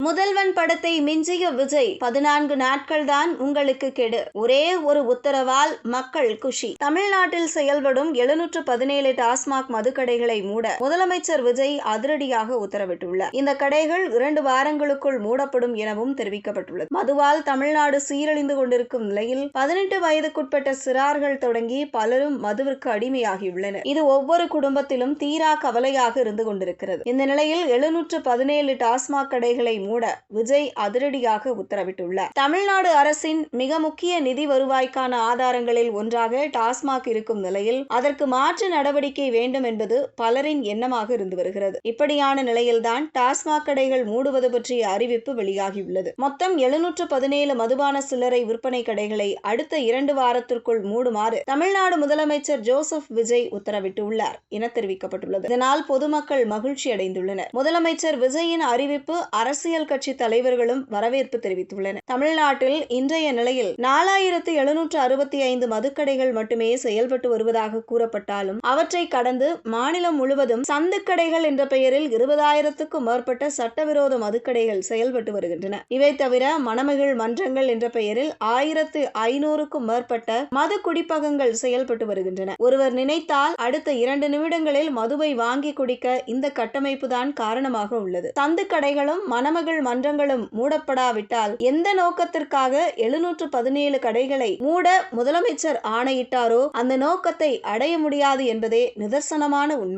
முதல்வன் படத்தை மிஞ்சிய விஜய், 14 நாட்கள் தான் உங்களுக்கு கெடு, ஒரே ஒரு உத்தரவால் மக்கள் குஷி. தமிழ்நாட்டில் செயல்படும் 717 டாஸ்மாக் மதுக்கடைகளை மூட முதலமைச்சர் விஜய் அதிரடியாக உத்தரவிட்டுள்ளார். இந்த கடைகள் 2 வாரங்களுக்குள் மூடப்படும் எனவும் தெரிவிக்கப்பட்டுள்ளது. மதுவால் தமிழ்நாடு சீரழிந்து கொண்டிருக்கும் நிலையில் 18 வயதுக்குட்பட்ட சிறார்கள் தொடங்கி பலரும் மதுவிற்கு அடிமையாகியுள்ளனர். இது ஒவ்வொரு குடும்பத்திலும் தீரா கவலையாக இருந்து கொண்டிருக்கிறது. இந்த நிலையில் 717 டாஸ்மாக் கடைகளை மூட விஜய் அதிரடியாக உத்தரவிட்டுள்ளார். தமிழ்நாடு அரசின் மிக முக்கிய நிதி வருவாய்க்கான ஆதாரங்களில் ஒன்றாக டாஸ்மாக் இருக்கும் நிலையில் அதற்கு மாற்று நடவடிக்கை வேண்டும் என்பது பலரின் எண்ணமாக இருந்து வருகிறது. இப்படியான நிலையில்தான் டாஸ்மாக் கடைகள் மூடுவது பற்றிய அறிவிப்பு வெளியாகியுள்ளது. மொத்தம் 717 மதுபான சில்லறை விற்பனை கடைகளை அடுத்த 2 வாரத்திற்குள் மூடுமாறு தமிழ்நாடு முதலமைச்சர் ஜோசப் விஜய் உத்தரவிட்டுள்ளார் என தெரிவிக்கப்பட்டுள்ளது. இதனால் பொதுமக்கள் மகிழ்ச்சி அடைந்துள்ளனர். முதலமைச்சர் விஜயின் அறிவிப்பு அரசியல் கட்சி தலைவர்களும் வரவேற்பு தெரிவித்துள்ளனர். தமிழ்நாட்டில் இன்றைய நிலையில் 4765 மதுக்கடைகள் மட்டுமே செயல்பட்டு வருவதாக கூறப்பட்டாலும் அவற்றை கடந்து மாநிலம் முழுவதும் சந்துக்கடைகள் என்ற பெயரில் 20,000க்கும் மேற்பட்ட சட்டவிரோத மதுக்கடைகள் செயல்பட்டு வருகின்றன. இவை தவிர மணமகள் மன்றங்கள் என்ற பெயரில் 1500க்கும் மேற்பட்ட மது குடிப்பகங்கள் செயல்பட்டு வருகின்றன. ஒருவர் நினைத்தால் அடுத்த 2 நிமிடங்களில் மதுவை வாங்கி குடிக்க இந்த கட்டமைப்பு தான் காரணமாக உள்ளது. சந்துக்கடைகளும் மணமகள் மன்றங்களும் மூடப்படாவிட்டால் எந்த நோக்கத்திற்காக 717 கடைகளை மூட முதலமைச்சர் ஆணையிட்டாரோ அந்த நோக்கத்தை அடைய முடியாது என்பதே நிதர்சனமான உண்மை.